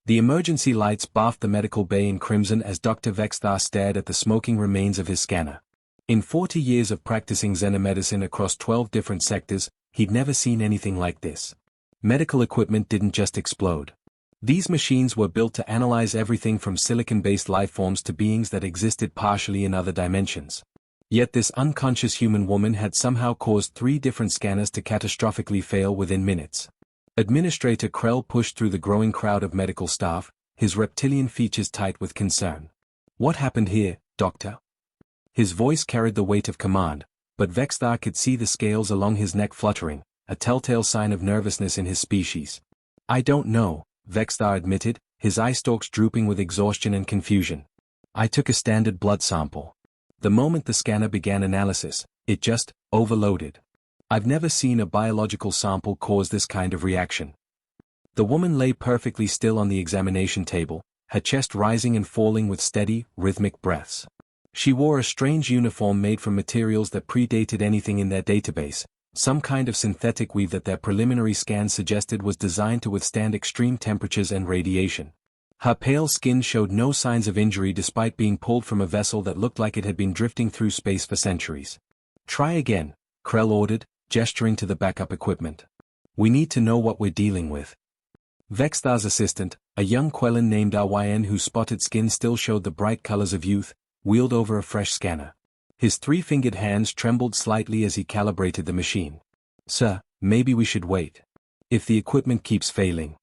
The emergency lights bathed the medical bay in crimson as Dr. Vexthar stared at the smoking remains of his scanner. In 40 years of practicing xenomedicine across 12 different sectors, he'd never seen anything like this. Medical equipment didn't just explode. These machines were built to analyze everything from silicon-based lifeforms to beings that existed partially in other dimensions. Yet this unconscious human woman had somehow caused 3 different scanners to catastrophically fail within minutes. Administrator Krell pushed through the growing crowd of medical staff, his reptilian features tight with concern. "What happened here, Doctor?" His voice carried the weight of command, but Vexthar could see the scales along his neck fluttering, a telltale sign of nervousness in his species. "I don't know," Vexthar admitted, his eye stalks drooping with exhaustion and confusion. "I took a standard blood sample. The moment the scanner began analysis, it just overloaded. I've never seen a biological sample cause this kind of reaction." The woman lay perfectly still on the examination table, her chest rising and falling with steady, rhythmic breaths. She wore a strange uniform made from materials that predated anything in their database, some kind of synthetic weave that their preliminary scans suggested was designed to withstand extreme temperatures and radiation. Her pale skin showed no signs of injury despite being pulled from a vessel that looked like it had been drifting through space for centuries. "Try again," Krell ordered, gesturing to the backup equipment. "We need to know what we're dealing with." Vexthar's assistant, a young Quellan named Ryn whose spotted skin still showed the bright colors of youth, wheeled over a fresh scanner. His 3-fingered hands trembled slightly as he calibrated the machine. "Sir, maybe we should wait. If the equipment keeps failing."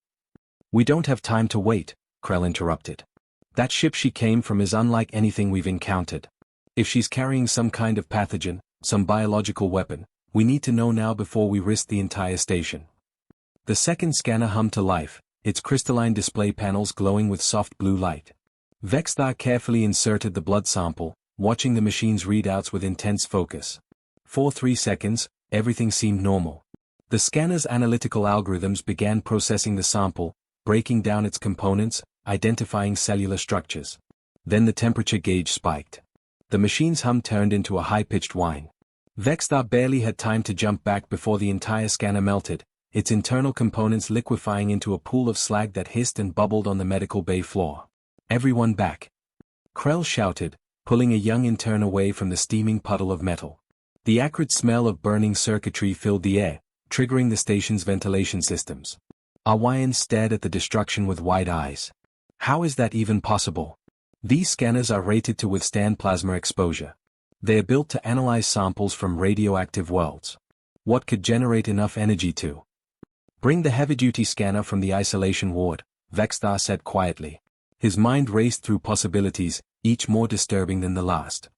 "We don't have time to wait," Krell interrupted. "That ship she came from is unlike anything we've encountered. If she's carrying some kind of pathogen, some biological weapon, we need to know now before we risk the entire station." The second scanner hummed to life, its crystalline display panels glowing with soft blue light. Vexthar carefully inserted the blood sample, watching the machine's readouts with intense focus. For 3 seconds, everything seemed normal. The scanner's analytical algorithms began processing the sample, breaking down its components, identifying cellular structures. Then the temperature gauge spiked. The machine's hum turned into a high-pitched whine. Vexthar barely had time to jump back before the entire scanner melted, its internal components liquefying into a pool of slag that hissed and bubbled on the medical bay floor. "Everyone back!" Krell shouted, pulling a young intern away from the steaming puddle of metal. The acrid smell of burning circuitry filled the air, triggering the station's ventilation systems. Ryn stared at the destruction with wide eyes. "How is that even possible? These scanners are rated to withstand plasma exposure. They are built to analyze samples from radioactive worlds. What could generate enough energy to?" "Bring the heavy-duty scanner from the isolation ward," Vexthar said quietly. His mind raced through possibilities, each more disturbing than the last.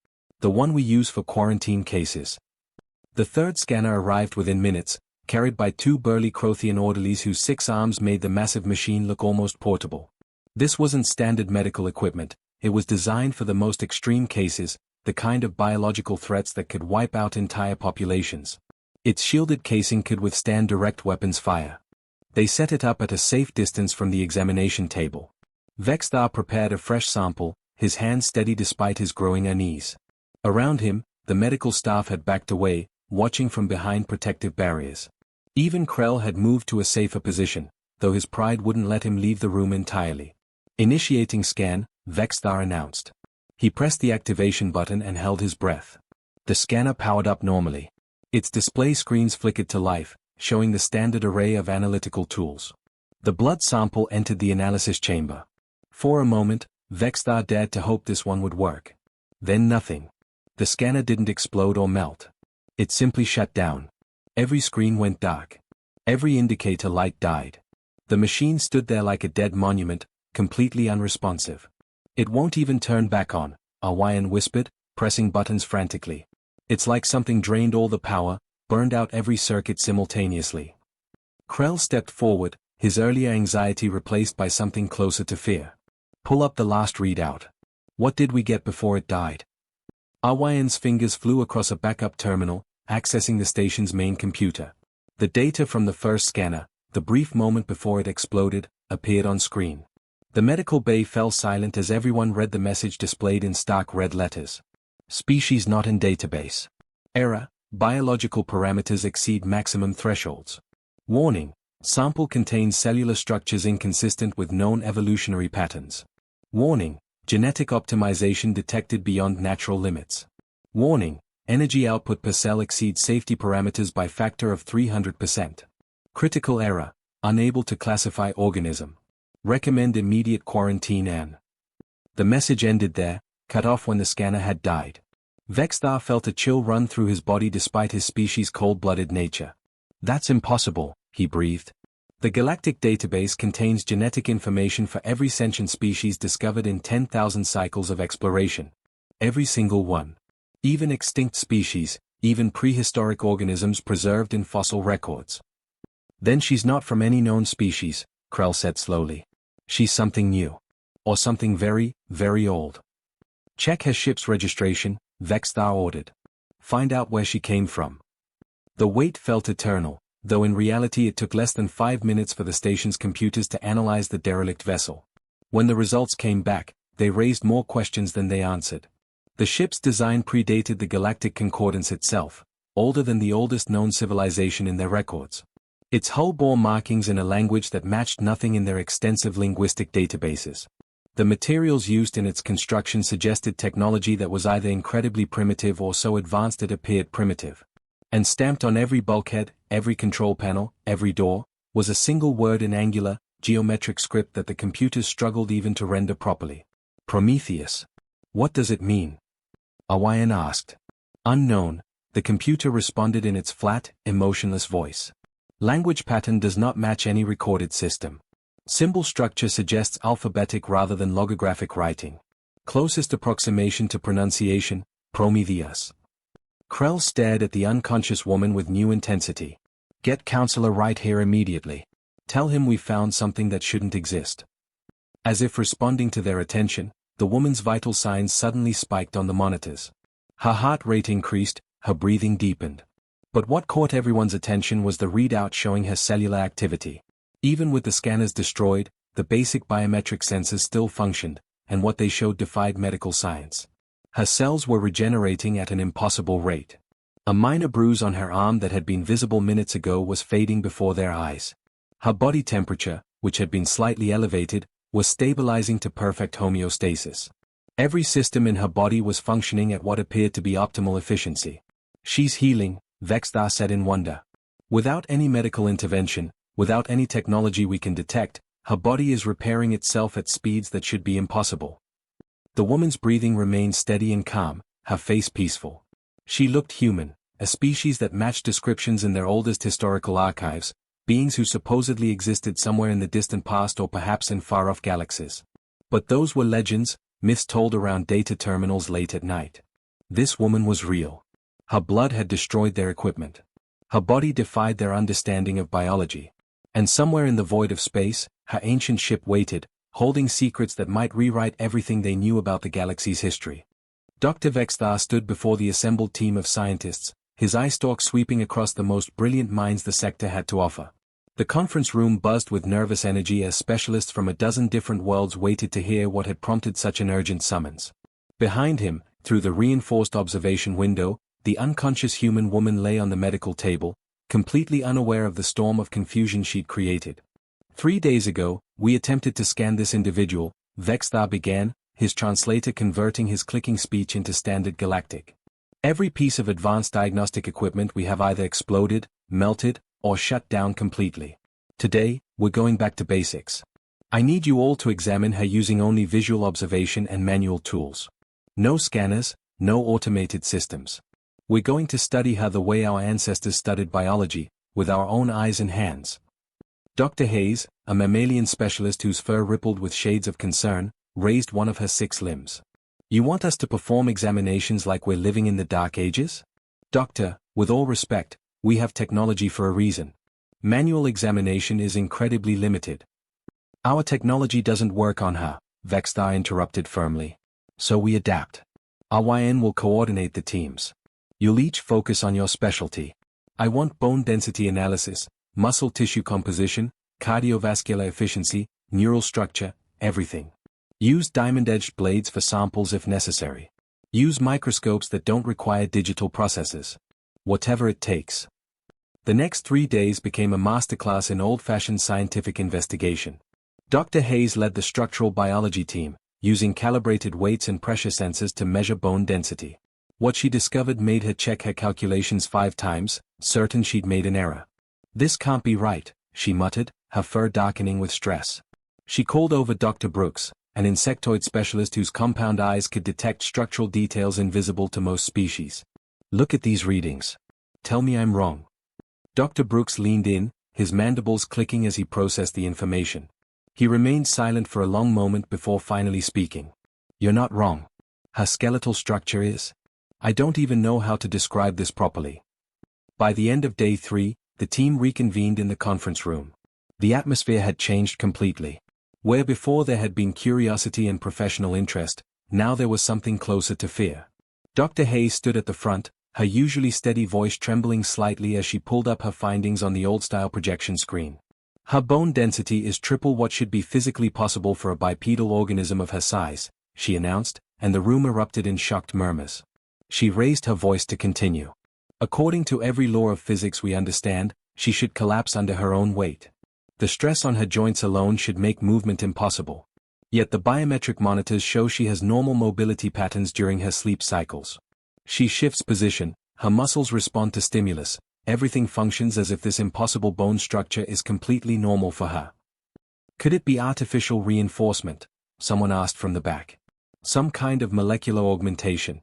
"The one we use for quarantine cases." The third scanner arrived within minutes, carried by 2 burly Crothian orderlies whose 6 arms made the massive machine look almost portable. This wasn't standard medical equipment, it was designed for the most extreme cases, the kind of biological threats that could wipe out entire populations. Its shielded casing could withstand direct weapons fire. They set it up at a safe distance from the examination table. Vexthar prepared a fresh sample, his hands steady despite his growing unease. Around him, the medical staff had backed away, watching from behind protective barriers. Even Krell had moved to a safer position, though his pride wouldn't let him leave the room entirely. "Initiating scan," Vexthar announced. He pressed the activation button and held his breath. The scanner powered up normally. Its display screens flickered to life, showing the standard array of analytical tools. The blood sample entered the analysis chamber. For a moment, Vexthar dared to hope this one would work. Then nothing. The scanner didn't explode or melt. It simply shut down. Every screen went dark. Every indicator light died. The machine stood there like a dead monument, completely unresponsive. "It won't even turn back on," Ryn whispered, pressing buttons frantically. "It's like something drained all the power, burned out every circuit simultaneously." Krell stepped forward, his earlier anxiety replaced by something closer to fear. "Pull up the last readout. What did we get before it died?" Ryn's fingers flew across a backup terminal, accessing the station's main computer. The data from the first scanner, the brief moment before it exploded, appeared on screen. The medical bay fell silent as everyone read the message displayed in stark red letters. "Species not in database. Error, biological parameters exceed maximum thresholds. Warning, Sample contains cellular structures inconsistent with known evolutionary patterns. Warning, genetic optimization detected beyond natural limits. Warning, energy output per cell exceeds safety parameters by factor of 300%. Critical error, unable to classify organism. Recommend immediate quarantine and... The message ended there, cut off when the scanner had died. Vexthar felt a chill run through his body despite his species' cold-blooded nature. That's impossible, he breathed. The Galactic database contains genetic information for every sentient species discovered in 10,000 cycles of exploration. Every single one. Even extinct species, even prehistoric organisms preserved in fossil records. Then she's not from any known species, Krell said slowly. She's something new. Or something very, very old. Check her ship's registration, Vexthar ordered. Find out where she came from. The wait felt eternal, though in reality it took less than 5 minutes for the station's computers to analyze the derelict vessel. When the results came back, they raised more questions than they answered. The ship's design predated the Galactic Concordance itself, older than the oldest known civilization in their records. Its hull bore markings in a language that matched nothing in their extensive linguistic databases. The materials used in its construction suggested technology that was either incredibly primitive or so advanced it appeared primitive. And stamped on every bulkhead, every control panel, every door, was a single word in angular, geometric script that the computers struggled even to render properly. Prometheus. What does it mean? Hawaiian asked. Unknown, the computer responded in its flat, emotionless voice. Language pattern does not match any recorded system. Symbol structure suggests alphabetic rather than logographic writing. Closest approximation to pronunciation, Prometheus. Krell stared at the unconscious woman with new intensity. Get Counselor right here immediately. Tell him we found something that shouldn't exist. As if responding to their attention, the woman's vital signs suddenly spiked on the monitors. Her heart rate increased, her breathing deepened. But what caught everyone's attention was the readout showing her cellular activity. Even with the scanners destroyed, the basic biometric sensors still functioned, and what they showed defied medical science. Her cells were regenerating at an impossible rate. A minor bruise on her arm that had been visible minutes ago was fading before their eyes. Her body temperature, which had been slightly elevated, was stabilizing to perfect homeostasis. Every system in her body was functioning at what appeared to be optimal efficiency. She's healing, Vexthar said in wonder. Without any medical intervention, without any technology we can detect, her body is repairing itself at speeds that should be impossible. The woman's breathing remained steady and calm, her face peaceful. She looked human, a species that matched descriptions in their oldest historical archives, beings who supposedly existed somewhere in the distant past or perhaps in far-off galaxies. But those were legends, myths told around data terminals late at night. This woman was real. Her blood had destroyed their equipment. Her body defied their understanding of biology. And somewhere in the void of space, her ancient ship waited, holding secrets that might rewrite everything they knew about the galaxy's history. Dr. Vexthar stood before the assembled team of scientists, his eye stalk sweeping across the most brilliant minds the sector had to offer. The conference room buzzed with nervous energy as specialists from a dozen different worlds waited to hear what had prompted such an urgent summons. Behind him, through the reinforced observation window, the unconscious human woman lay on the medical table, completely unaware of the storm of confusion she'd created. 3 days ago, we attempted to scan this individual, Vexthar began, his translator converting his clicking speech into standard Galactic. Every piece of advanced diagnostic equipment we have either exploded, melted, or shut down completely. Today, we're going back to basics. I need you all to examine her using only visual observation and manual tools. No scanners, no automated systems. We're going to study her the way our ancestors studied biology, with our own eyes and hands. Dr. Hayes, a mammalian specialist whose fur rippled with shades of concern, raised one of her 6 limbs. You want us to perform examinations like we're living in the Dark Ages? Doctor, with all respect, we have technology for a reason. Manual examination is incredibly limited. Our technology doesn't work on her, Vexthar interrupted firmly. So we adapt. Our YN will coordinate the teams. You'll each focus on your specialty. I want bone density analysis, muscle tissue composition, cardiovascular efficiency, neural structure, everything. Use diamond-edged blades for samples if necessary. Use microscopes that don't require digital processes. Whatever it takes. The next 3 days became a masterclass in old-fashioned scientific investigation. Dr. Hayes led the structural biology team, using calibrated weights and pressure sensors to measure bone density. What she discovered made her check her calculations 5 times, certain she'd made an error. "This can't be right," she muttered, her fur darkening with stress. She called over Dr. Brooks, an insectoid specialist whose compound eyes could detect structural details invisible to most species. "Look at these readings. Tell me I'm wrong." Dr. Brooks leaned in, his mandibles clicking as he processed the information. He remained silent for a long moment before finally speaking. "You're not wrong. Her skeletal structure is. I don't even know how to describe this properly." By the end of day 3, the team reconvened in the conference room. The atmosphere had changed completely. Where before there had been curiosity and professional interest, now there was something closer to fear. Dr. Hayes stood at the front, her usually steady voice trembling slightly as she pulled up her findings on the old-style projection screen. "Her bone density is triple what should be physically possible for a bipedal organism of her size," she announced, and the room erupted in shocked murmurs. She raised her voice to continue. "According to every law of physics we understand, she should collapse under her own weight. The stress on her joints alone should make movement impossible. Yet the biometric monitors show she has normal mobility patterns during her sleep cycles. She shifts position, her muscles respond to stimulus, everything functions as if this impossible bone structure is completely normal for her." "Could it be artificial reinforcement?" someone asked from the back. "Some kind of molecular augmentation?"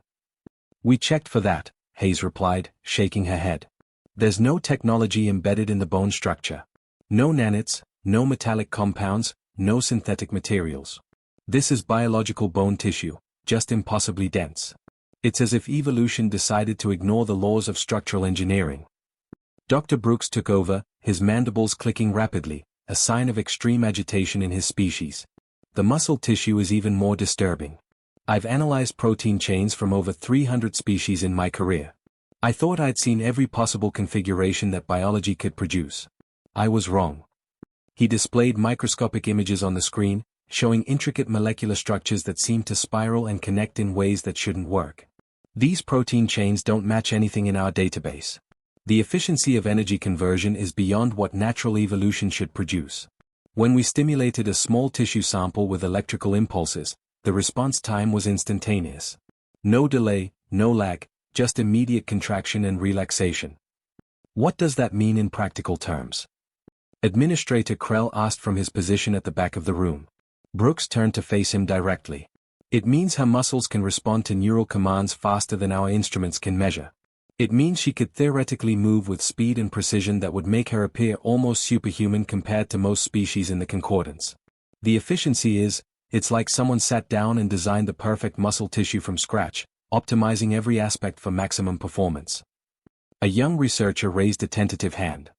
"We checked for that," Hayes replied, shaking her head. "There's no technology embedded in the bone structure. No nanites, no metallic compounds, no synthetic materials. This is biological bone tissue, just impossibly dense. It's as if evolution decided to ignore the laws of structural engineering." Dr. Brooks took over, his mandibles clicking rapidly, a sign of extreme agitation in his species. "The muscle tissue is even more disturbing. I've analyzed protein chains from over 300 species in my career. I thought I'd seen every possible configuration that biology could produce. I was wrong." He displayed microscopic images on the screen, showing intricate molecular structures that seemed to spiral and connect in ways that shouldn't work. "These protein chains don't match anything in our database. The efficiency of energy conversion is beyond what natural evolution should produce. When we stimulated a small tissue sample with electrical impulses, the response time was instantaneous. No delay, no lag, just immediate contraction and relaxation." "What does that mean in practical terms?" Administrator Krell asked from his position at the back of the room. Brooks turned to face him directly. "It means her muscles can respond to neural commands faster than our instruments can measure. It means she could theoretically move with speed and precision that would make her appear almost superhuman compared to most species in the concordance. The efficiency it's like someone sat down and designed the perfect muscle tissue from scratch, optimizing every aspect for maximum performance." A young researcher raised a tentative hand.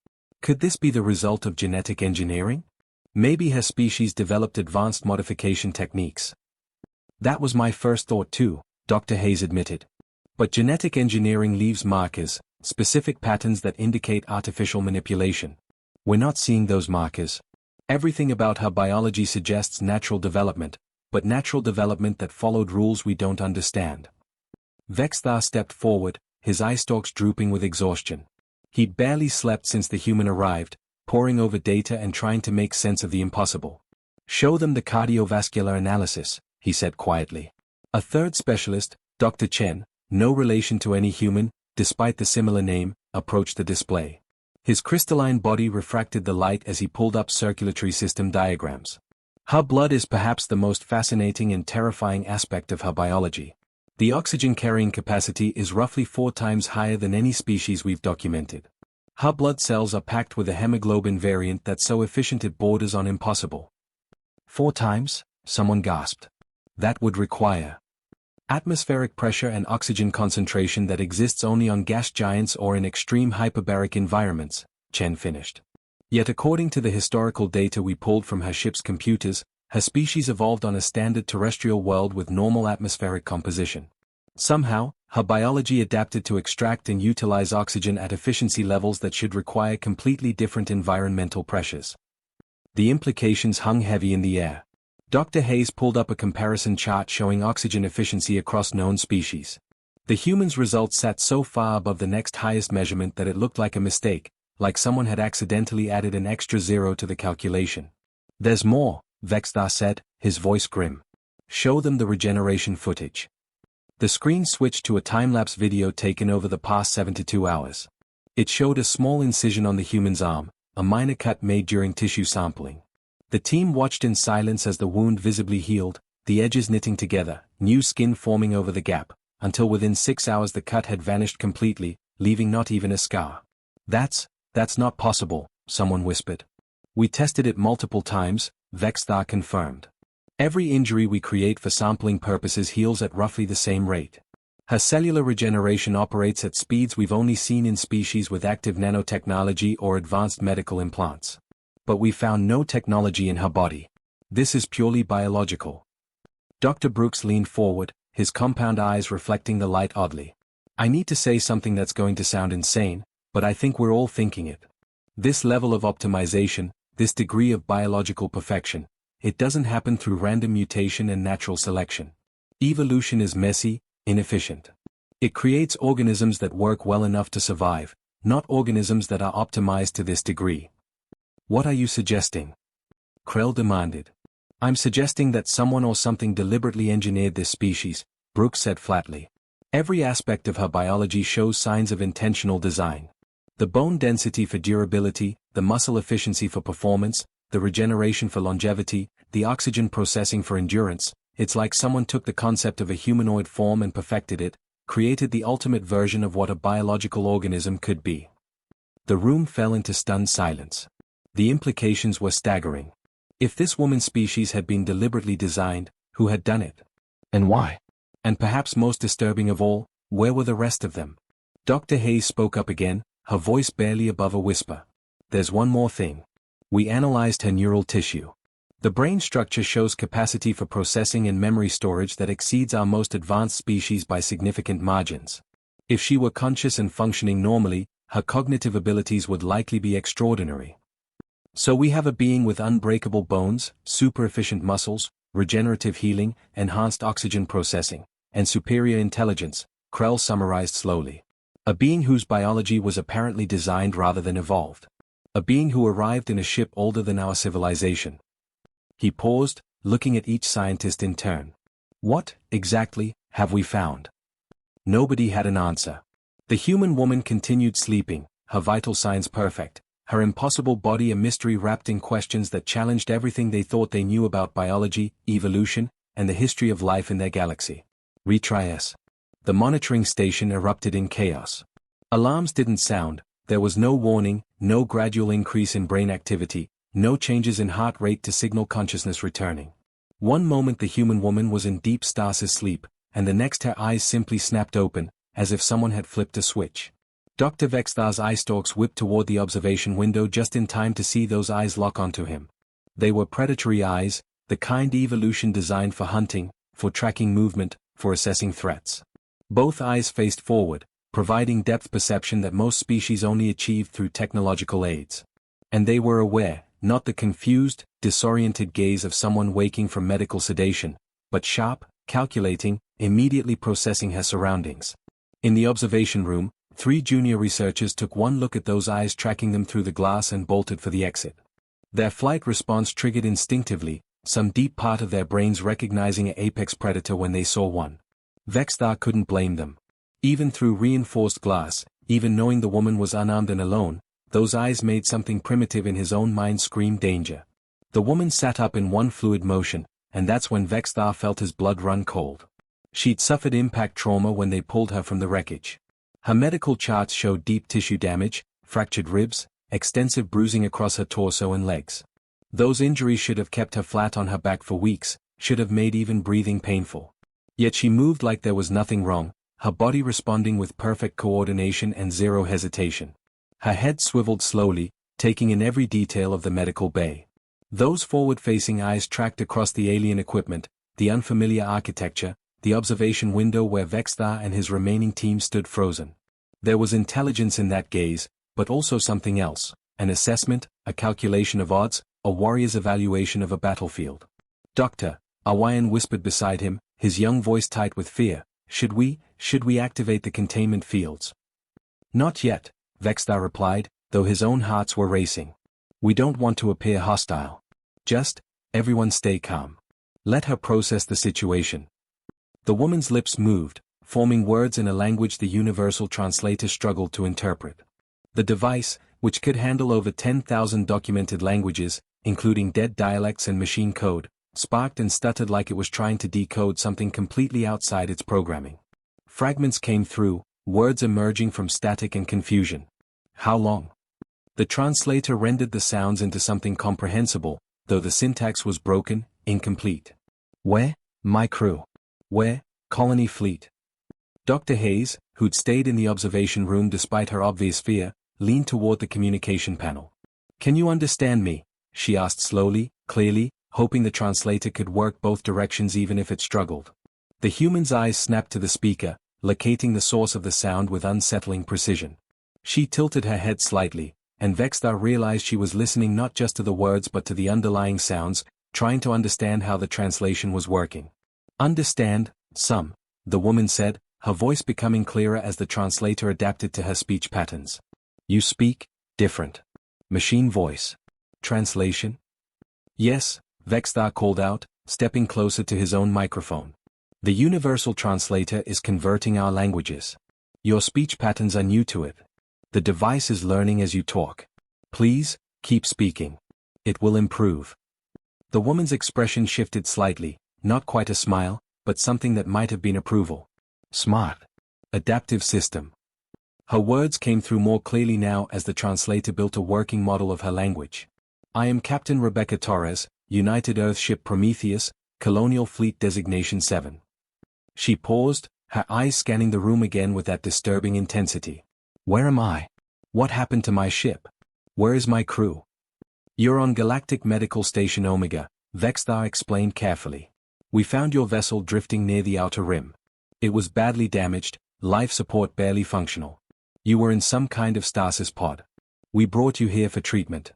"Could this be the result of genetic engineering? Maybe her species developed advanced modification techniques." "That was my first thought too," Dr. Hayes admitted. "But genetic engineering leaves markers, specific patterns that indicate artificial manipulation. We're not seeing those markers. Everything about her biology suggests natural development, but natural development that followed rules we don't understand." Vexthar stepped forward, his eye stalks drooping with exhaustion. He'd barely slept since the human arrived, poring over data and trying to make sense of the impossible. "Show them the cardiovascular analysis," he said quietly. A third specialist, Dr. Chen, no relation to any human, despite the similar name, approached the display. His crystalline body refracted the light as he pulled up circulatory system diagrams. "Her blood is perhaps the most fascinating and terrifying aspect of her biology. The oxygen-carrying capacity is roughly 4 times higher than any species we've documented. Her blood cells are packed with a hemoglobin variant that's so efficient it borders on impossible." 4 times? Someone gasped. "That would require atmospheric pressure and oxygen concentration that exists only on gas giants or in extreme hyperbaric environments," Chen finished. "Yet according to the historical data we pulled from her ship's computers, her species evolved on a standard terrestrial world with normal atmospheric composition. Somehow, her biology adapted to extract and utilize oxygen at efficiency levels that should require completely different environmental pressures." The implications hung heavy in the air. Dr. Hayes pulled up a comparison chart showing oxygen efficiency across known species. The human's results sat so far above the next highest measurement that it looked like a mistake, like someone had accidentally added an extra zero to the calculation. "There's more," Vexthar said, his voice grim. "Show them the regeneration footage." The screen switched to a time-lapse video taken over the past 72 hours. It showed a small incision on the human's arm, a minor cut made during tissue sampling. The team watched in silence as the wound visibly healed, the edges knitting together, new skin forming over the gap, until within 6 hours the cut had vanished completely, leaving not even a scar. That's not possible," someone whispered. "We tested it multiple times," Vexthar confirmed. "Every injury we create for sampling purposes heals at roughly the same rate. Her cellular regeneration operates at speeds we've only seen in species with active nanotechnology or advanced medical implants. But we found no technology in her body. This is purely biological." Dr. Brooks leaned forward, his compound eyes reflecting the light oddly. "I need to say something that's going to sound insane, but I think we're all thinking it. This level of optimization, this degree of biological perfection, it doesn't happen through random mutation and natural selection. Evolution is messy, inefficient. It creates organisms that work well enough to survive, not organisms that are optimized to this degree." "What are you suggesting?" Krell demanded. "I'm suggesting that someone or something deliberately engineered this species," Brooks said flatly. "Every aspect of her biology shows signs of intentional design. The bone density for durability, the muscle efficiency for performance, the regeneration for longevity, the oxygen processing for endurance. It's like someone took the concept of a humanoid form and perfected it, created the ultimate version of what a biological organism could be." The room fell into stunned silence. The implications were staggering. If this woman's species had been deliberately designed, who had done it? And why? And perhaps most disturbing of all, where were the rest of them? Dr. Hayes spoke up again, her voice barely above a whisper. "There's one more thing. We analyzed her neural tissue. The brain structure shows capacity for processing and memory storage that exceeds our most advanced species by significant margins. If she were conscious and functioning normally, her cognitive abilities would likely be extraordinary. So we have a being with unbreakable bones, super-efficient muscles, regenerative healing, enhanced oxygen processing, and superior intelligence," Krell summarized slowly. "A being whose biology was apparently designed rather than evolved. A being who arrived in a ship older than our civilization." He paused, looking at each scientist in turn. "What, exactly, have we found?" Nobody had an answer. The human woman continued sleeping, her vital signs perfect, her impossible body a mystery wrapped in questions that challenged everything they thought they knew about biology, evolution, and the history of life in their galaxy. "Retry us." The monitoring station erupted in chaos. Alarms didn't sound, there was no warning, no gradual increase in brain activity, no changes in heart rate to signal consciousness returning. One moment the human woman was in deep stasis sleep, and the next her eyes simply snapped open, as if someone had flipped a switch. Dr. Vexthar's eye stalks whipped toward the observation window just in time to see those eyes lock onto him. They were predatory eyes, the kind evolution designed for hunting, for tracking movement, for assessing threats. Both eyes faced forward, providing depth perception that most species only achieved through technological aids. And they were aware, not the confused, disoriented gaze of someone waking from medical sedation, but sharp, calculating, immediately processing her surroundings. In the observation room, 3 junior researchers took one look at those eyes tracking them through the glass and bolted for the exit. Their flight response triggered instinctively, some deep part of their brains recognizing an apex predator when they saw one. Vexthar couldn't blame them. Even through reinforced glass, even knowing the woman was unarmed and alone, those eyes made something primitive in his own mind scream danger. The woman sat up in one fluid motion, and that's when Vexthar felt his blood run cold. She'd suffered impact trauma when they pulled her from the wreckage. Her medical charts showed deep tissue damage, fractured ribs, extensive bruising across her torso and legs. Those injuries should have kept her flat on her back for weeks, should have made even breathing painful. Yet she moved like there was nothing wrong, her body responding with perfect coordination and zero hesitation. Her head swiveled slowly, taking in every detail of the medical bay. Those forward-facing eyes tracked across the alien equipment, the unfamiliar architecture, the observation window where Vexthar and his remaining team stood frozen. There was intelligence in that gaze, but also something else, an assessment, a calculation of odds, a warrior's evaluation of a battlefield. "Doctor," Awayan whispered beside him, his young voice tight with fear, Should we activate the containment fields?" "Not yet," Vexthar replied, though his own hearts were racing. We don't want to appear hostile. Just, everyone stay calm. Let her process the situation. The woman's lips moved, forming words in a language the universal translator struggled to interpret. The device, which could handle over 10,000 documented languages, including dead dialects and machine code, sparked and stuttered like it was trying to decode something completely outside its programming. Fragments came through, words emerging from static and confusion. How long? The translator rendered the sounds into something comprehensible, though the syntax was broken, incomplete. Where? My crew. Where? Colony fleet. Dr. Hayes, who'd stayed in the observation room despite her obvious fear, leaned toward the communication panel. Can you understand me? She asked slowly, clearly, hoping the translator could work both directions even if it struggled. The human's eyes snapped to the speaker, locating the source of the sound with unsettling precision. She tilted her head slightly, and Vexthar realized she was listening not just to the words but to the underlying sounds, trying to understand how the translation was working. Understand, some, the woman said, her voice becoming clearer as the translator adapted to her speech patterns. You speak different. Machine voice. Translation? Yes, Vexthar called out, stepping closer to his own microphone. The universal translator is converting our languages. Your speech patterns are new to it. The device is learning as you talk. Please, keep speaking. It will improve. The woman's expression shifted slightly, not quite a smile, but something that might have been approval. Smart. Adaptive system. Her words came through more clearly now as the translator built a working model of her language. I am Captain Rebecca Torres, United Earthship Prometheus, Colonial Fleet Designation 7. She paused, her eyes scanning the room again with that disturbing intensity. Where am I? What happened to my ship? Where is my crew? You're on Galactic Medical Station Omega, Vexthar explained carefully. We found your vessel drifting near the outer rim. It was badly damaged, life support barely functional. You were in some kind of stasis pod. We brought you here for treatment.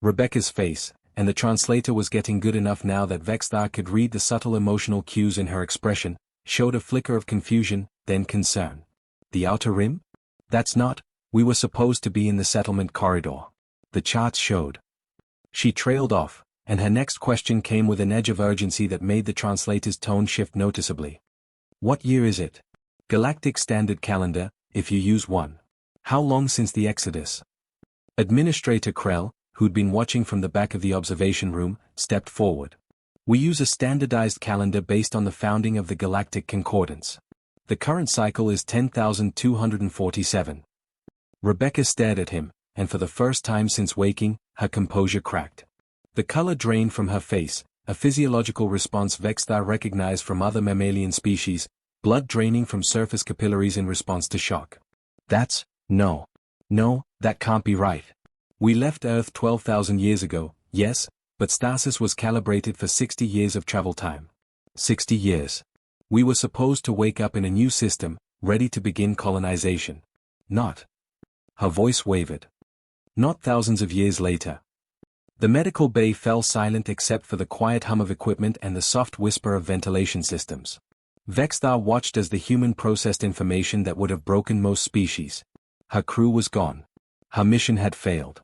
Rebecca's face, and the translator was getting good enough now that Vexthar could read the subtle emotional cues in her expression, showed a flicker of confusion, then concern. The outer rim? That's not, we were supposed to be in the settlement corridor. The charts showed. She trailed off, and her next question came with an edge of urgency that made the translator's tone shift noticeably. What year is it? Galactic Standard Calendar, if you use one. How long since the Exodus? Administrator Krell, who'd been watching from the back of the observation room, stepped forward. We use a standardized calendar based on the founding of the Galactic Concordance. The current cycle is 10,247. Rebecca stared at him, and for the first time since waking, her composure cracked. The color drained from her face, a physiological response Vexthar recognized from other mammalian species, blood draining from surface capillaries in response to shock. No, that can't be right. We left Earth 12,000 years ago, yes, but stasis was calibrated for 60 years of travel time. 60 years. We were supposed to wake up in a new system, ready to begin colonization. Not. Her voice wavered. Not thousands of years later. The medical bay fell silent except for the quiet hum of equipment and the soft whisper of ventilation systems. Vexthar watched as the human processed information that would have broken most species. Her crew was gone. Her mission had failed.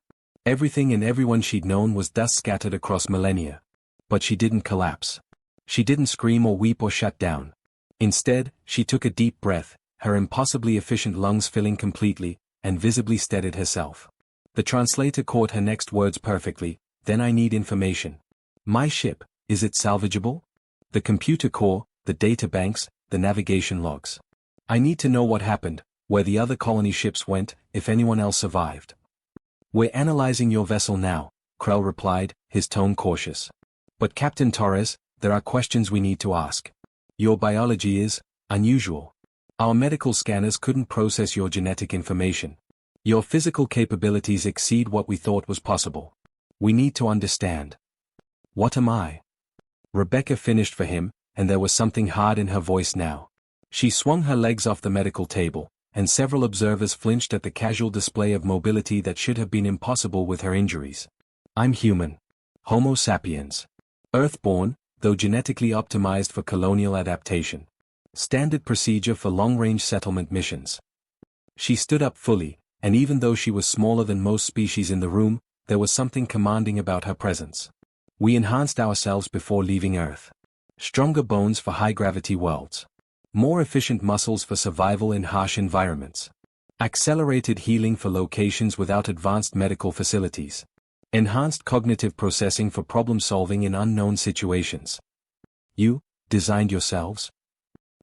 Everything and everyone she'd known was dust scattered across millennia. But she didn't collapse. She didn't scream or weep or shut down. Instead, she took a deep breath, her impossibly efficient lungs filling completely, and visibly steadied herself. The translator caught her next words perfectly. Then I need information. My ship, is it salvageable? The computer core, the data banks, the navigation logs. I need to know what happened, where the other colony ships went, if anyone else survived. We're analyzing your vessel now, Krell replied, his tone cautious. But Captain Torres, there are questions we need to ask. Your biology is unusual. Our medical scanners couldn't process your genetic information. Your physical capabilities exceed what we thought was possible. We need to understand. What am I? Rebecca finished for him, and there was something hard in her voice now. She swung her legs off the medical table, and several observers flinched at the casual display of mobility that should have been impossible with her injuries. I'm human. Homo sapiens. Earthborn, though genetically optimized for colonial adaptation. Standard procedure for long-range settlement missions. She stood up fully, and even though she was smaller than most species in the room, there was something commanding about her presence. We enhanced ourselves before leaving Earth. Stronger bones for high-gravity worlds. More efficient muscles for survival in harsh environments. Accelerated healing for locations without advanced medical facilities. Enhanced cognitive processing for problem-solving in unknown situations. You designed yourselves?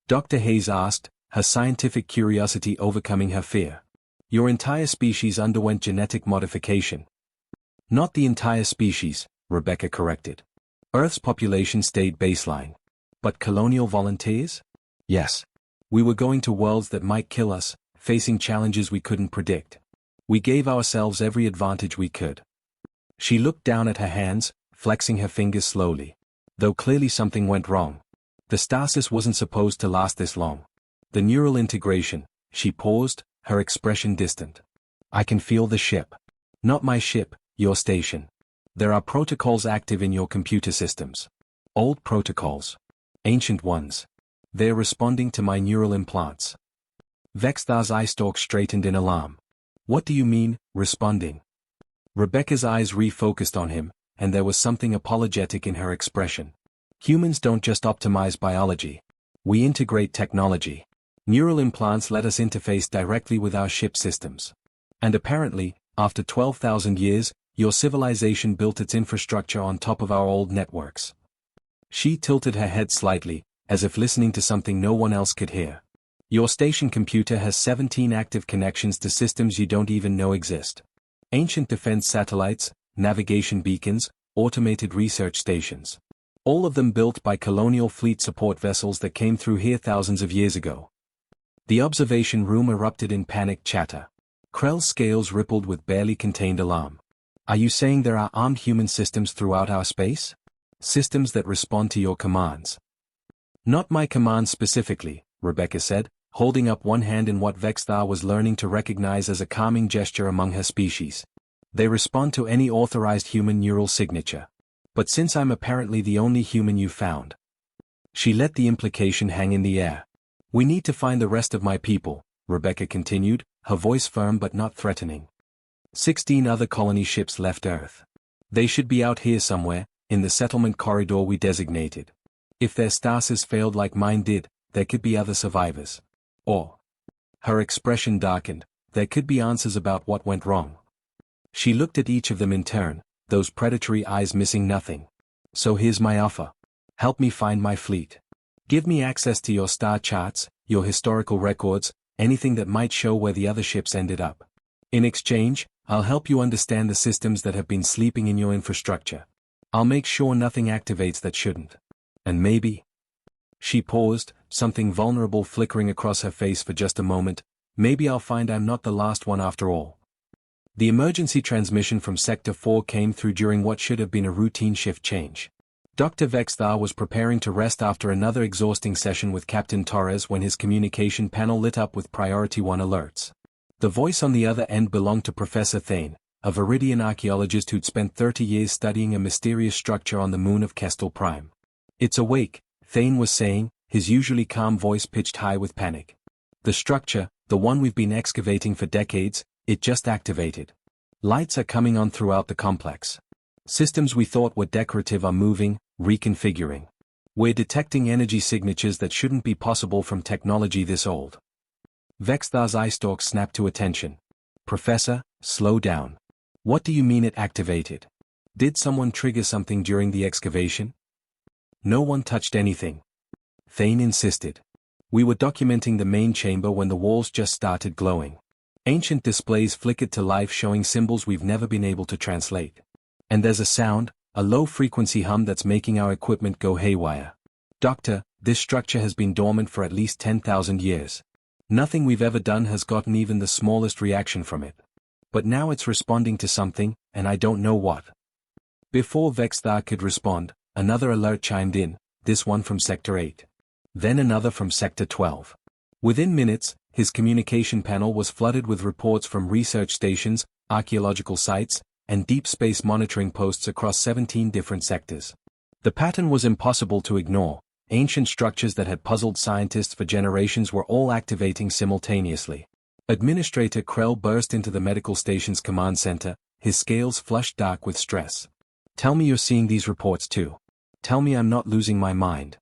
Dr. Hayes asked, her scientific curiosity overcoming her fear. Your entire species underwent genetic modification. Not the entire species, Rebecca corrected. Earth's population stayed baseline. But colonial volunteers? Yes. We were going to worlds that might kill us, facing challenges we couldn't predict. We gave ourselves every advantage we could. She looked down at her hands, flexing her fingers slowly. Though clearly something went wrong. The stasis wasn't supposed to last this long. The neural integration, she paused, her expression distant. I can feel the ship. Not my ship, your station. There are protocols active in your computer systems. Old protocols. Ancient ones. They're responding to my neural implants. Vexthar's eye stalk straightened in alarm. What do you mean, responding? Rebecca's eyes refocused on him, and there was something apologetic in her expression. Humans don't just optimize biology. We integrate technology. Neural implants let us interface directly with our ship systems. And apparently, after 12,000 years, your civilization built its infrastructure on top of our old networks. She tilted her head slightly, as if listening to something no one else could hear. Your station computer has 17 active connections to systems you don't even know exist. Ancient defense satellites, navigation beacons, automated research stations. All of them built by colonial fleet support vessels that came through here thousands of years ago. The observation room erupted in panicked chatter. Krell's scales rippled with barely contained alarm. Are you saying there are armed human systems throughout our space? Systems that respond to your commands. Not my commands specifically, Rebecca said, holding up one hand in what Vexthar was learning to recognize as a calming gesture among her species. They respond to any authorized human neural signature. But since I'm apparently the only human you found. She let the implication hang in the air. We need to find the rest of my people, Rebecca continued, her voice firm but not threatening. 16 other colony ships left Earth. They should be out here somewhere, in the settlement corridor we designated. If their stasis failed like mine did, there could be other survivors. Or. Her expression darkened, there could be answers about what went wrong. She looked at each of them in turn, those predatory eyes missing nothing. So here's my offer. Help me find my fleet. Give me access to your star charts, your historical records, anything that might show where the other ships ended up. In exchange, I'll help you understand the systems that have been sleeping in your infrastructure. I'll make sure nothing activates that shouldn't. And maybe. She paused, something vulnerable flickering across her face for just a moment. Maybe I'll find I'm not the last one after all. The emergency transmission from Sector 4 came through during what should have been a routine shift change. Dr. Vexthar was preparing to rest after another exhausting session with Captain Torres when his communication panel lit up with Priority 1 alerts. The voice on the other end belonged to Professor Thane, a Viridian archaeologist who'd spent 30 years studying a mysterious structure on the moon of Kestel Prime. It's awake, Thane was saying, his usually calm voice pitched high with panic. The structure, the one we've been excavating for decades, it just activated. Lights are coming on throughout the complex. Systems we thought were decorative are moving, reconfiguring. We're detecting energy signatures that shouldn't be possible from technology this old. Vexthar's eye stalk snapped to attention. Professor, slow down. What do you mean it activated? Did someone trigger something during the excavation? No one touched anything. Thane insisted. We were documenting the main chamber when the walls just started glowing. Ancient displays flickered to life showing symbols we've never been able to translate. And there's a sound, a low-frequency hum that's making our equipment go haywire. Doctor, this structure has been dormant for at least 10,000 years. Nothing we've ever done has gotten even the smallest reaction from it. But now it's responding to something, and I don't know what. Before Vexthar could respond, another alert chimed in, this one from Sector 8. Then another from Sector 12. Within minutes, his communication panel was flooded with reports from research stations, archaeological sites, and deep space monitoring posts across 17 different sectors. The pattern was impossible to ignore. Ancient structures that had puzzled scientists for generations were all activating simultaneously. Administrator Krell burst into the medical station's command center, his scales flushed dark with stress. Tell me you're seeing these reports too. Tell me I'm not losing my mind.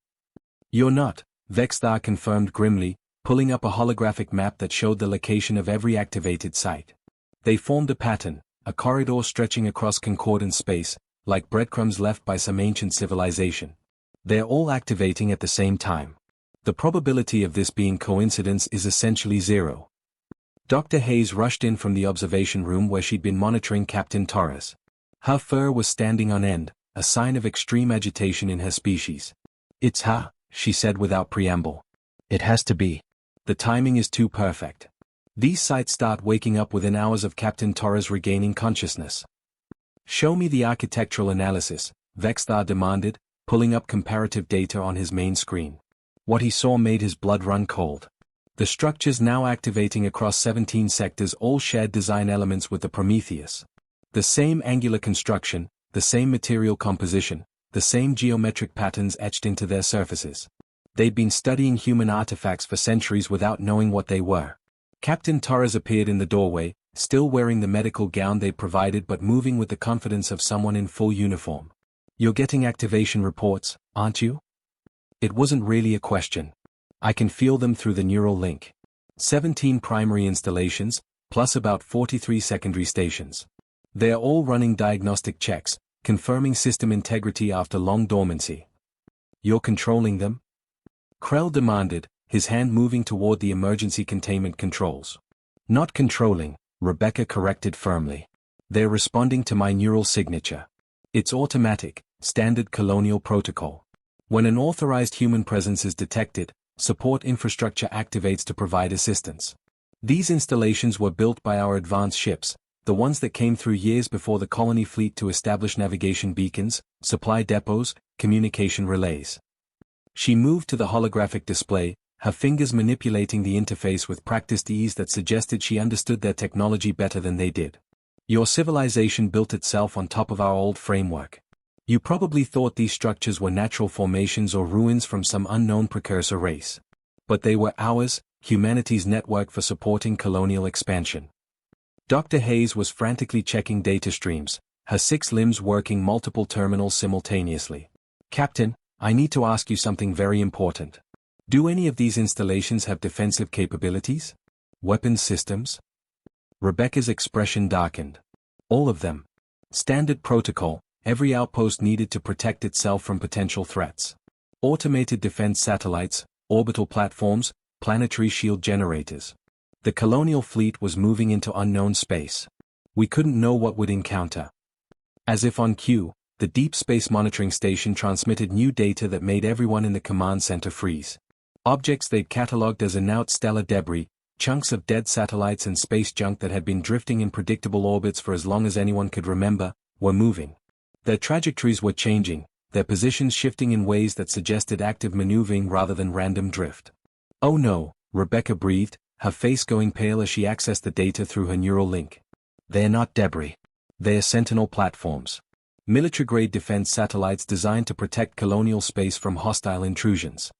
You're not, Vexthar confirmed grimly, pulling up a holographic map that showed the location of every activated site. They formed a pattern, a corridor stretching across concordant space, like breadcrumbs left by some ancient civilization. They're all activating at the same time. The probability of this being coincidence is essentially zero. Dr. Hayes rushed in from the observation room where she'd been monitoring Captain Torres. Her fur was standing on end, a sign of extreme agitation in her species. It's her, she said without preamble. It has to be. The timing is too perfect. These sites start waking up within hours of Captain Torres regaining consciousness. Show me the architectural analysis, Vexthar demanded, pulling up comparative data on his main screen. What he saw made his blood run cold. The structures now activating across 17 sectors all shared design elements with the Prometheus. The same angular construction, the same material composition, the same geometric patterns etched into their surfaces. They'd been studying human artifacts for centuries without knowing what they were. Captain Torres appeared in the doorway, still wearing the medical gown they provided but moving with the confidence of someone in full uniform. You're getting activation reports, aren't you? It wasn't really a question. I can feel them through the neural link. 17 primary installations, plus about 43 secondary stations. They're all running diagnostic checks, confirming system integrity after long dormancy. You're controlling them? Krell demanded, his hand moving toward the emergency containment controls. Not controlling, Rebecca corrected firmly. They're responding to my neural signature. It's automatic, standard colonial protocol. When an authorized human presence is detected, support infrastructure activates to provide assistance. These installations were built by our advanced ships, the ones that came through years before the colony fleet to establish navigation beacons, supply depots, communication relays. She moved to the holographic display, her fingers manipulating the interface with practiced ease that suggested she understood their technology better than they did. Your civilization built itself on top of our old framework. You probably thought these structures were natural formations or ruins from some unknown precursor race. But they were ours, humanity's network for supporting colonial expansion. Dr. Hayes was frantically checking data streams, her 6 limbs working multiple terminals simultaneously. Captain, I need to ask you something very important. Do any of these installations have defensive capabilities? Weapons systems? Rebecca's expression darkened. All of them. Standard protocol, every outpost needed to protect itself from potential threats. Automated defense satellites, orbital platforms, planetary shield generators. The colonial fleet was moving into unknown space. We couldn't know what would encounter. As if on cue, the Deep Space Monitoring Station transmitted new data that made everyone in the command center freeze. Objects they'd catalogued as inert stellar debris, chunks of dead satellites and space junk that had been drifting in predictable orbits for as long as anyone could remember, were moving. Their trajectories were changing, their positions shifting in ways that suggested active maneuvering rather than random drift. Oh no, Rebecca breathed, her face going pale as she accessed the data through her neural link. They're not debris. They're Sentinel platforms. Military-grade defense satellites designed to protect colonial space from hostile intrusions.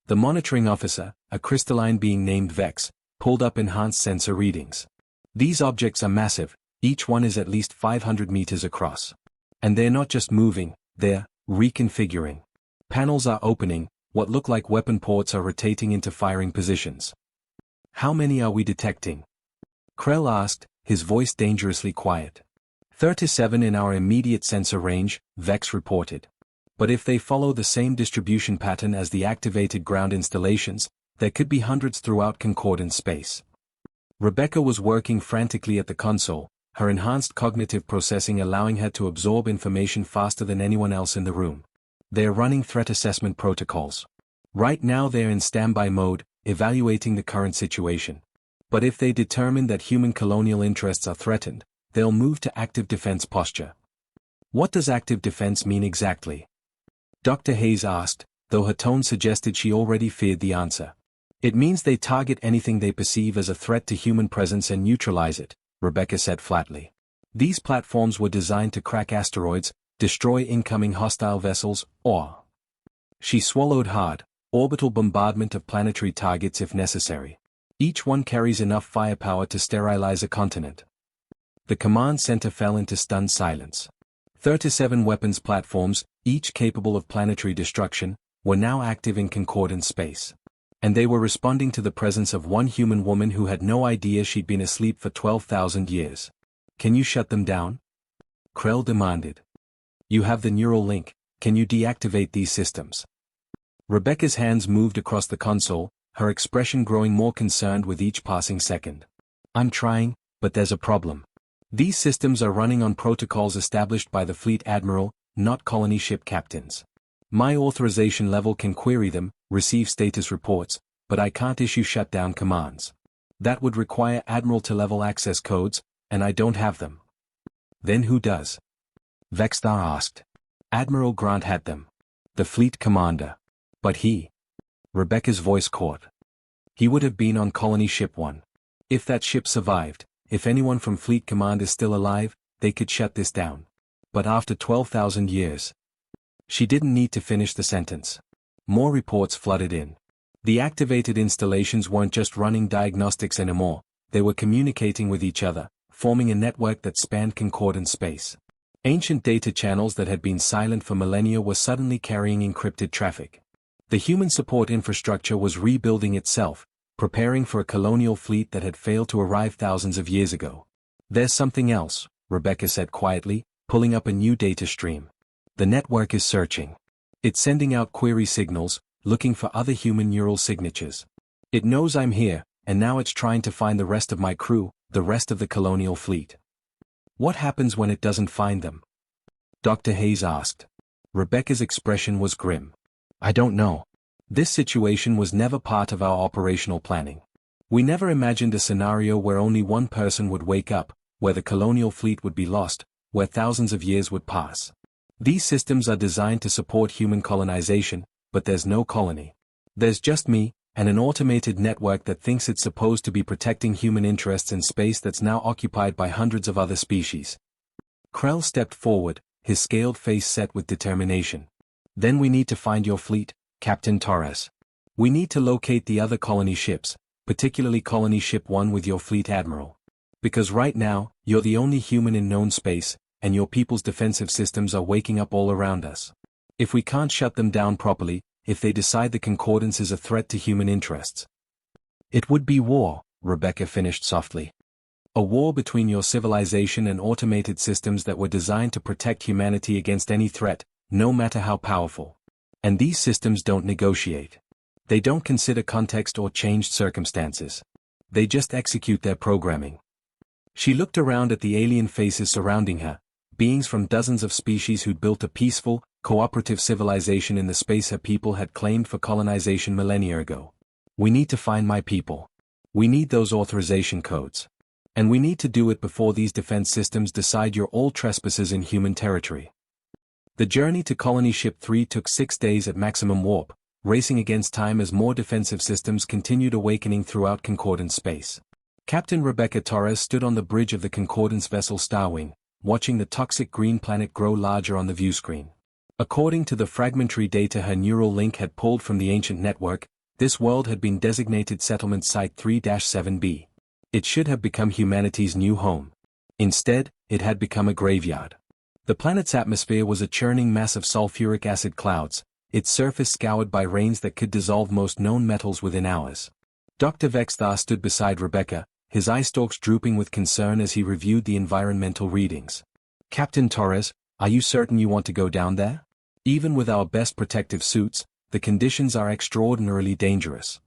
The monitoring officer, a crystalline being named Vex, pulled up enhanced sensor readings. These objects are massive, each one is at least 500 meters across. And they're not just moving, they're reconfiguring. Panels are opening, what look like weapon ports are rotating into firing positions. How many are we detecting? Krell asked, his voice dangerously quiet. 37 in our immediate sensor range, Vex reported. But if they follow the same distribution pattern as the activated ground installations, there could be hundreds throughout concordant space. Rebecca was working frantically at the console, her enhanced cognitive processing allowing her to absorb information faster than anyone else in the room. They're running threat assessment protocols. Right now they're in standby mode, evaluating the current situation. But if they determine that human colonial interests are threatened, they'll move to active defense posture. What does active defense mean exactly? Dr. Hayes asked, though her tone suggested she already feared the answer. It means they target anything they perceive as a threat to human presence and neutralize it, Rebecca said flatly. These platforms were designed to crack asteroids, destroy incoming hostile vessels, or... She swallowed hard, orbital bombardment of planetary targets if necessary. Each one carries enough firepower to sterilize a continent. The command center fell into stunned silence. 37 weapons platforms, each capable of planetary destruction, were now active in concordant space. And they were responding to the presence of one human woman who had no idea she'd been asleep for 12,000 years. Can you shut them down? Krell demanded. You have the neural link, can you deactivate these systems? Rebecca's hands moved across the console, her expression growing more concerned with each passing second. I'm trying, but there's a problem. These systems are running on protocols established by the fleet admiral, not colony ship captains. My authorization level can query them, receive status reports, but I can't issue shutdown commands. That would require admiral-to-level access codes, and I don't have them. Then who does? Vexthar asked. Admiral Grant had them. The fleet commander. But he. Rebecca's voice caught. He would have been on Colony Ship 1. If that ship survived, if anyone from Fleet Command is still alive, they could shut this down. But after 12,000 years. She didn't need to finish the sentence. More reports flooded in. The activated installations weren't just running diagnostics anymore, they were communicating with each other, forming a network that spanned concordant space. Ancient data channels that had been silent for millennia were suddenly carrying encrypted traffic. The human support infrastructure was rebuilding itself, preparing for a colonial fleet that had failed to arrive thousands of years ago. There's something else, Rebecca said quietly, pulling up a new data stream. The network is searching. It's sending out query signals, looking for other human neural signatures. It knows I'm here, and now it's trying to find the rest of my crew, the rest of the colonial fleet. What happens when it doesn't find them? Dr. Hayes asked. Rebecca's expression was grim. I don't know. This situation was never part of our operational planning. We never imagined a scenario where only one person would wake up, where the colonial fleet would be lost, where thousands of years would pass. These systems are designed to support human colonization, but there's no colony. There's just me, and an automated network that thinks it's supposed to be protecting human interests in space that's now occupied by hundreds of other species. Krell stepped forward, his scaled face set with determination. Then we need to find your fleet, Captain Torres. We need to locate the other colony ships, particularly Colony Ship 1 with your fleet admiral. Because right now, you're the only human in known space, and your people's defensive systems are waking up all around us. If we can't shut them down properly, if they decide the concordance is a threat to human interests. It would be war, Rebecca finished softly. A war between your civilization and automated systems that were designed to protect humanity against any threat, no matter how powerful. And these systems don't negotiate. They don't consider context or changed circumstances. They just execute their programming. She looked around at the alien faces surrounding her, beings from dozens of species who'd built a peaceful, cooperative civilization in the space her people had claimed for colonization millennia ago. We need to find my people. We need those authorization codes. And we need to do it before these defense systems decide you're all trespassers in human territory. The journey to Colony Ship 3 took 6 days at maximum warp, racing against time as more defensive systems continued awakening throughout concordant space. Captain Rebecca Torres stood on the bridge of the concordance vessel Starwing, watching the toxic green planet grow larger on the viewscreen. According to the fragmentary data her neural link had pulled from the ancient network, this world had been designated Settlement Site 3-7b. It should have become humanity's new home. Instead, it had become a graveyard. The planet's atmosphere was a churning mass of sulfuric acid clouds, its surface scoured by rains that could dissolve most known metals within hours. Dr. Vexthar stood beside Rebecca, his eye stalks drooping with concern as he reviewed the environmental readings. Captain Torres, are you certain you want to go down there? Even with our best protective suits, the conditions are extraordinarily dangerous.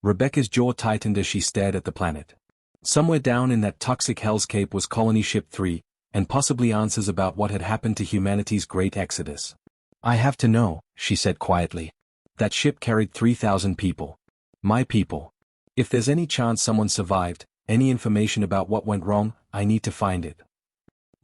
Rebecca's jaw tightened as she stared at the planet. Somewhere down in that toxic hellscape was Colony Ship 3, and possibly answers about what had happened to humanity's great exodus. I have to know, she said quietly. That ship carried 3,000 people. My people. If there's any chance someone survived, any information about what went wrong, I need to find it.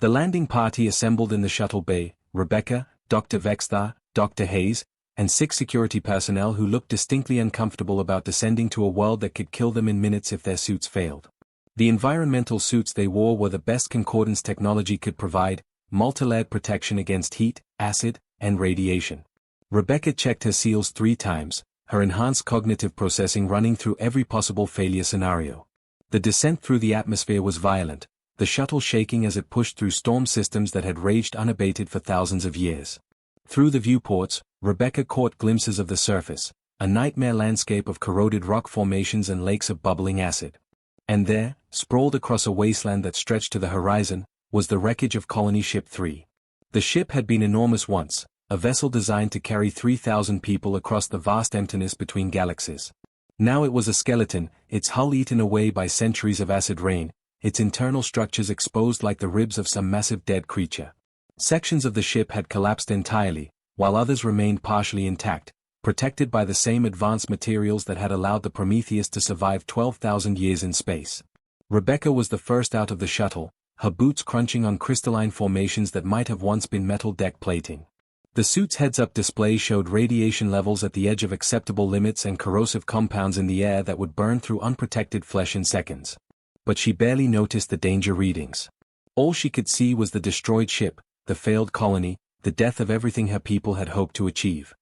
The landing party assembled in the shuttle bay, Rebecca, Dr. Vexthar, Dr. Hayes, and 6 security personnel who looked distinctly uncomfortable about descending to a world that could kill them in minutes if their suits failed. The environmental suits they wore were the best concordance technology could provide, multi-layered protection against heat, acid, and radiation. Rebecca checked her seals 3 times, her enhanced cognitive processing running through every possible failure scenario. The descent through the atmosphere was violent, the shuttle shaking as it pushed through storm systems that had raged unabated for thousands of years. Through the viewports, Rebecca caught glimpses of the surface, a nightmare landscape of corroded rock formations and lakes of bubbling acid. And there, sprawled across a wasteland that stretched to the horizon, was the wreckage of Colony Ship 3. The ship had been enormous once, a vessel designed to carry 3,000 people across the vast emptiness between galaxies. Now it was a skeleton, its hull eaten away by centuries of acid rain, its internal structures exposed like the ribs of some massive dead creature. Sections of the ship had collapsed entirely, while others remained partially intact, protected by the same advanced materials that had allowed the Prometheus to survive 12,000 years in space. Rebecca was the first out of the shuttle, her boots crunching on crystalline formations that might have once been metal deck plating. The suit's heads-up display showed radiation levels at the edge of acceptable limits and corrosive compounds in the air that would burn through unprotected flesh in seconds. But she barely noticed the danger readings. All she could see was the destroyed ship, the failed colony, the death of everything her people had hoped to achieve.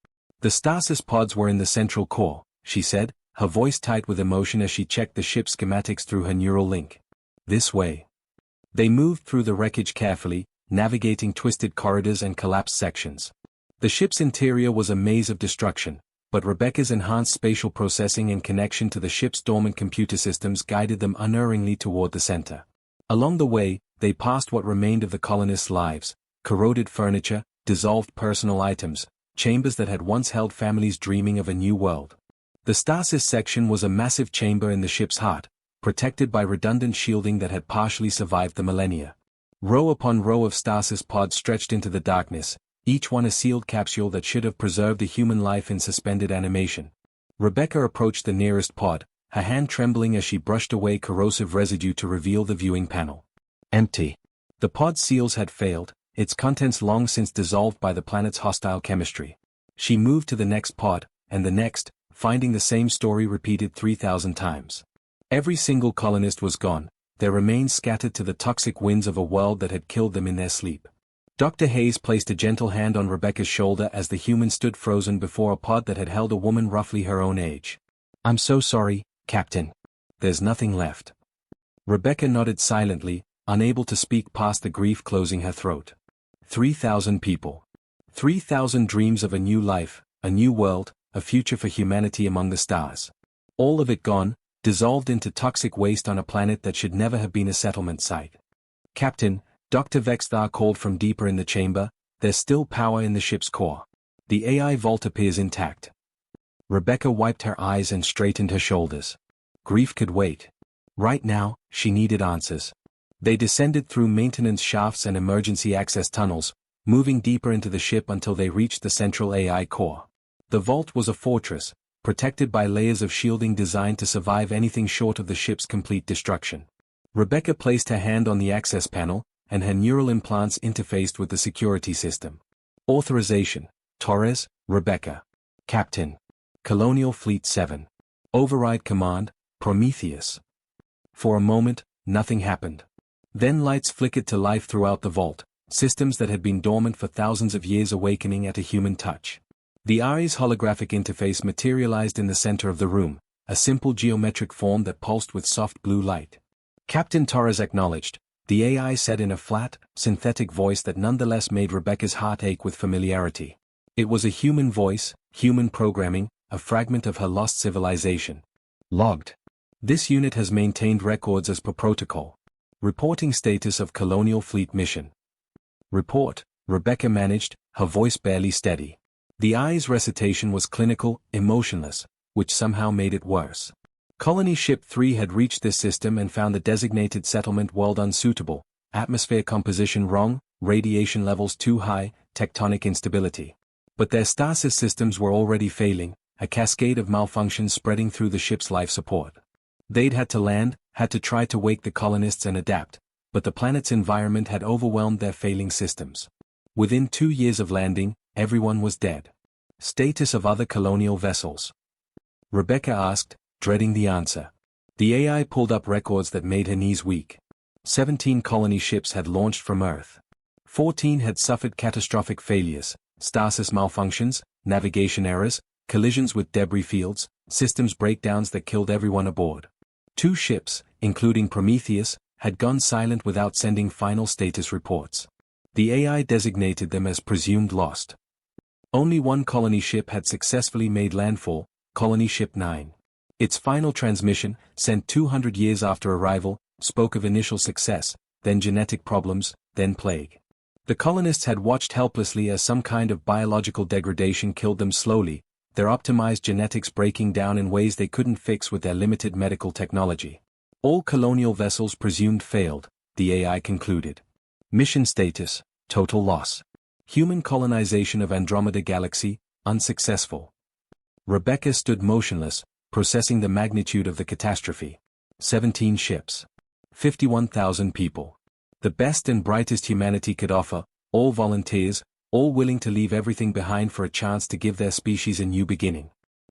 The stasis pods were in the central core, she said, her voice tight with emotion as she checked the ship's schematics through her neural link. This way. They moved through the wreckage carefully, navigating twisted corridors and collapsed sections. The ship's interior was a maze of destruction, but Rebecca's enhanced spatial processing and connection to the ship's dormant computer systems guided them unerringly toward the center. Along the way, they passed what remained of the colonists' lives, corroded furniture, dissolved personal items, chambers that had once held families dreaming of a new world. The stasis section was a massive chamber in the ship's heart, protected by redundant shielding that had partially survived the millennia. Row upon row of stasis pods stretched into the darkness, each one a sealed capsule that should have preserved a human life in suspended animation. Rebecca approached the nearest pod, her hand trembling as she brushed away corrosive residue to reveal the viewing panel. Empty. The pod's seals had failed, its contents long since dissolved by the planet's hostile chemistry. She moved to the next pod, and the next, finding the same story repeated 3,000 times. Every single colonist was gone, their remains scattered to the toxic winds of a world that had killed them in their sleep. Dr. Hayes placed a gentle hand on Rebecca's shoulder as the human stood frozen before a pod that had held a woman roughly her own age. "I'm so sorry, Captain. There's nothing left." Rebecca nodded silently, unable to speak past the grief closing her throat. 3,000 people. 3,000 dreams of a new life, a new world, a future for humanity among the stars. All of it gone, dissolved into toxic waste on a planet that should never have been a settlement site. "Captain," Dr. Vexthar called from deeper in the chamber, "there's still power in the ship's core. The AI vault appears intact." Rebecca wiped her eyes and straightened her shoulders. Grief could wait. Right now, she needed answers. They descended through maintenance shafts and emergency access tunnels, moving deeper into the ship until they reached the central AI core. The vault was a fortress, protected by layers of shielding designed to survive anything short of the ship's complete destruction. Rebecca placed her hand on the access panel, and her neural implants interfaced with the security system. Authorization: Torres, Rebecca. Captain. Colonial Fleet 7. Override command: Prometheus. For a moment, nothing happened. Then lights flickered to life throughout the vault, systems that had been dormant for thousands of years awakening at a human touch. The AI's holographic interface materialized in the center of the room, a simple geometric form that pulsed with soft blue light. Captain Torres acknowledged, the AI said in a flat, synthetic voice that nonetheless made Rebecca's heart ache with familiarity. It was a human voice, human programming, a fragment of her lost civilization. Logged. This unit has maintained records as per protocol. Reporting status of Colonial Fleet mission. Report, Rebecca managed, her voice barely steady. The AI's recitation was clinical, emotionless, which somehow made it worse. Colony Ship 3 had reached this system and found the designated settlement world unsuitable, atmosphere composition wrong, radiation levels too high, tectonic instability. But their stasis systems were already failing, a cascade of malfunctions spreading through the ship's life support. They'd had to land, had to try to wake the colonists and adapt, but the planet's environment had overwhelmed their failing systems. Within 2 years of landing, everyone was dead. Status of other colonial vessels? Rebecca asked, dreading the answer. The AI pulled up records that made her knees weak. 17 colony ships had launched from Earth. 14 had suffered catastrophic failures, stasis malfunctions, navigation errors, collisions with debris fields, systems breakdowns that killed everyone aboard. 2 ships, including Prometheus, had gone silent without sending final status reports. The AI designated them as presumed lost. Only one colony ship had successfully made landfall, Colony Ship 9. Its final transmission, sent 200 years after arrival, spoke of initial success, then genetic problems, then plague. The colonists had watched helplessly as some kind of biological degradation killed them slowly, their optimized genetics breaking down in ways they couldn't fix with their limited medical technology. All colonial vessels presumed failed, the AI concluded. Mission status, total loss. Human colonization of Andromeda Galaxy, unsuccessful. Rebecca stood motionless, processing the magnitude of the catastrophe. 17 ships. 51,000 people. The best and brightest humanity could offer, all volunteers, all willing to leave everything behind for a chance to give their species a new beginning.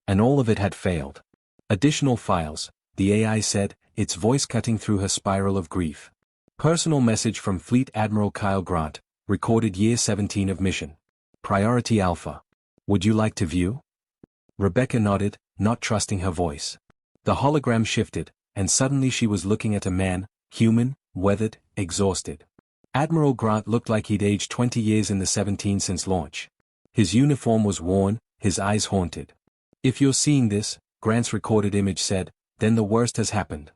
And all of it had failed. Additional files, the AI said, its voice cutting through her spiral of grief. Personal message from Fleet Admiral Kyle Grant, recorded year 17 of mission. Priority Alpha. Would you like to view? Rebecca nodded, not trusting her voice. The hologram shifted, and suddenly she was looking at a man, human, weathered, exhausted. Admiral Grant looked like he'd aged 20 years in the 17 since launch. His uniform was worn, his eyes haunted. If you're seeing this, Grant's recorded image said, then the worst has happened.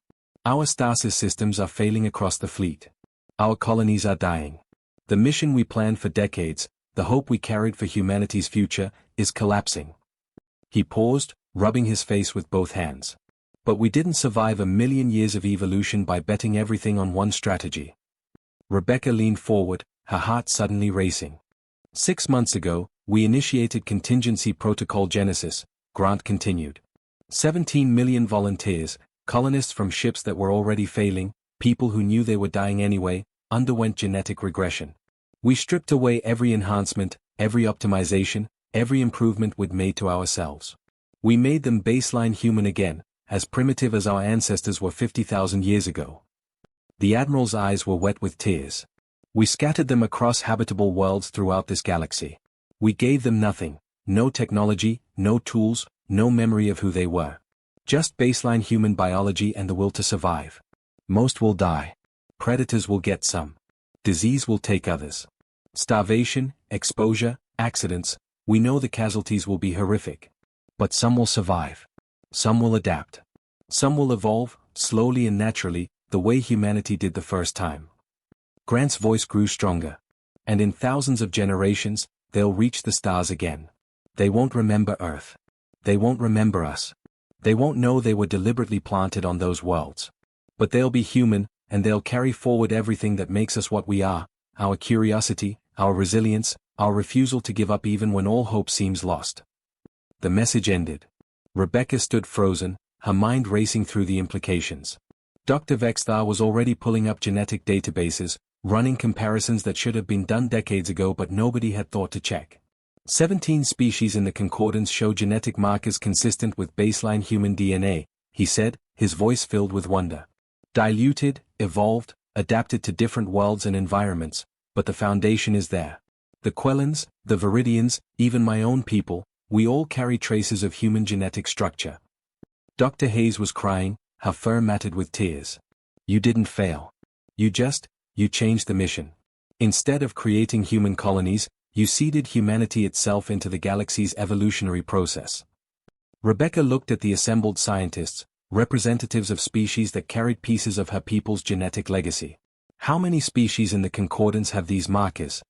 Our stasis systems are failing across the fleet. Our colonies are dying. The mission we planned for decades, the hope we carried for humanity's future, is collapsing. He paused, rubbing his face with both hands. But we didn't survive a million years of evolution by betting everything on one strategy. Rebecca leaned forward, her heart suddenly racing. 6 months ago, we initiated contingency protocol Genesis, Grant continued. 17 million volunteers, colonists from ships that were already failing, people who knew they were dying anyway, underwent genetic regression. We stripped away every enhancement, every optimization, every improvement we'd made to ourselves. We made them baseline human again, as primitive as our ancestors were 50,000 years ago. The Admiral's eyes were wet with tears. We scattered them across habitable worlds throughout this galaxy. We gave them nothing, no technology, no tools, no memory of who they were. Just baseline human biology and the will to survive. Most will die. Predators will get some. Disease will take others. Starvation, exposure, accidents, we know the casualties will be horrific. But some will survive. Some will adapt. Some will evolve, slowly and naturally, the way humanity did the first time. Grant's voice grew stronger. And in thousands of generations, they'll reach the stars again. They won't remember Earth. They won't remember us. They won't know they were deliberately planted on those worlds. But they'll be human, and they'll carry forward everything that makes us what we are, our curiosity, our resilience, our refusal to give up even when all hope seems lost. The message ended. Rebecca stood frozen, her mind racing through the implications. Dr. Vexthar was already pulling up genetic databases, running comparisons that should have been done decades ago but nobody had thought to check. 17 species in the concordance show genetic markers consistent with baseline human DNA, he said, his voice filled with wonder. Diluted, evolved, adapted to different worlds and environments, but the foundation is there. The Quellans, the Viridians, even my own people, we all carry traces of human genetic structure. Dr. Hayes was crying, her fur matted with tears. You didn't fail. You changed the mission. Instead of creating human colonies, you seeded humanity itself into the galaxy's evolutionary process. Rebecca looked at the assembled scientists, representatives of species that carried pieces of her people's genetic legacy. How many species in the concordance have these markers?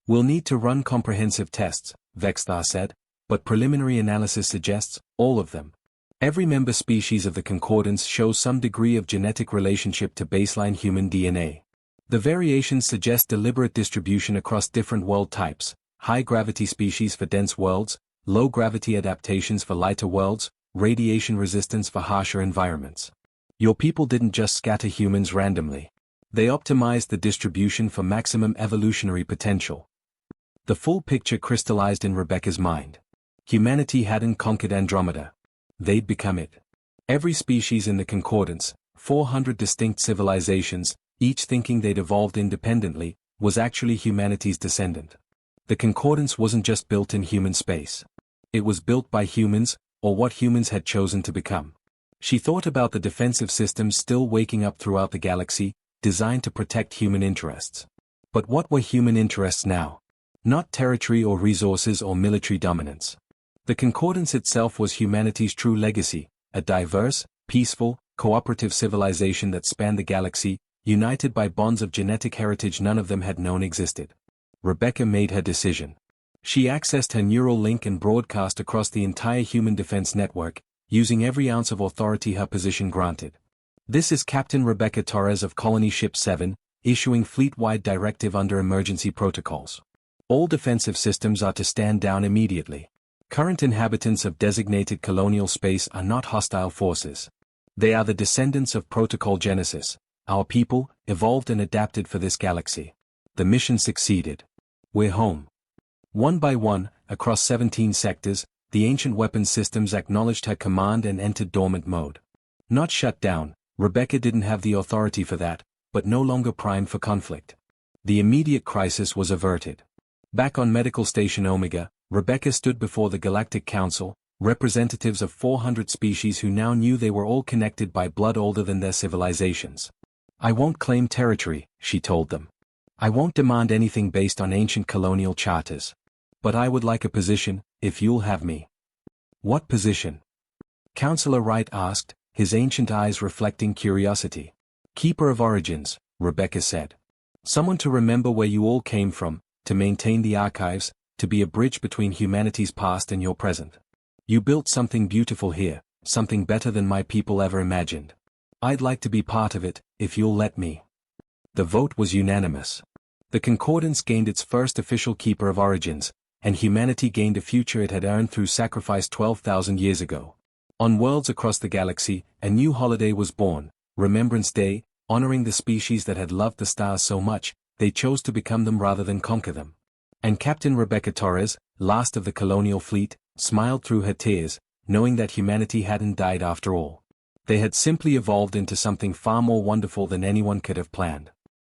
We'll need to run comprehensive tests, Vexthar said, but preliminary analysis suggests all of them. Every member species of the concordance shows some degree of genetic relationship to baseline human DNA. The variations suggest deliberate distribution across different world types, high-gravity species for dense worlds, low-gravity adaptations for lighter worlds, radiation resistance for harsher environments. Your people didn't just scatter humans randomly. They optimized the distribution for maximum evolutionary potential. The full picture crystallized in Rebecca's mind. Humanity hadn't conquered Andromeda. They'd become it. Every species in the concordance, 400 distinct civilizations, each thinking they'd evolved independently, was actually humanity's descendant. The concordance wasn't just built in human space. It was built by humans, or what humans had chosen to become. She thought about the defensive systems still waking up throughout the galaxy, designed to protect human interests. But what were human interests now? Not territory or resources or military dominance. The Concordance itself was humanity's true legacy, a diverse, peaceful, cooperative civilization that spanned the galaxy, united by bonds of genetic heritage none of them had known existed. Rebecca made her decision. She accessed her neural link and broadcast across the entire human defense network, using every ounce of authority her position granted. This is Captain Rebecca Torres of Colony Ship 7, issuing fleet-wide directive under emergency protocols. All defensive systems are to stand down immediately. Current inhabitants of designated colonial space are not hostile forces. They are the descendants of Protocol Genesis, our people, evolved and adapted for this galaxy. The mission succeeded. We're home. One by one, across 17 sectors, the ancient weapons systems acknowledged her command and entered dormant mode. Not shut down, Rebecca didn't have the authority for that, but no longer primed for conflict. The immediate crisis was averted. Back on Medical Station Omega, Rebecca stood before the Galactic Council, representatives of 400 species who now knew they were all connected by blood older than their civilizations. I won't claim territory, she told them. I won't demand anything based on ancient colonial charters. But I would like a position, if you'll have me. What position? Counselor Wright asked, his ancient eyes reflecting curiosity. Keeper of Origins, Rebecca said. Someone to remember where you all came from, to maintain the archives, to be a bridge between humanity's past and your present. You built something beautiful here, something better than my people ever imagined. I'd like to be part of it, if you'll let me. The vote was unanimous. The Concordance gained its first official Keeper of Origins, and humanity gained a future it had earned through sacrifice 12,000 years ago. On worlds across the galaxy, a new holiday was born, Remembrance Day, honoring the species that had loved the stars so much, they chose to become them rather than conquer them. And Captain Rebecca Torres, last of the colonial fleet, smiled through her tears, knowing that humanity hadn't died after all. They had simply evolved into something far more wonderful than anyone could have planned.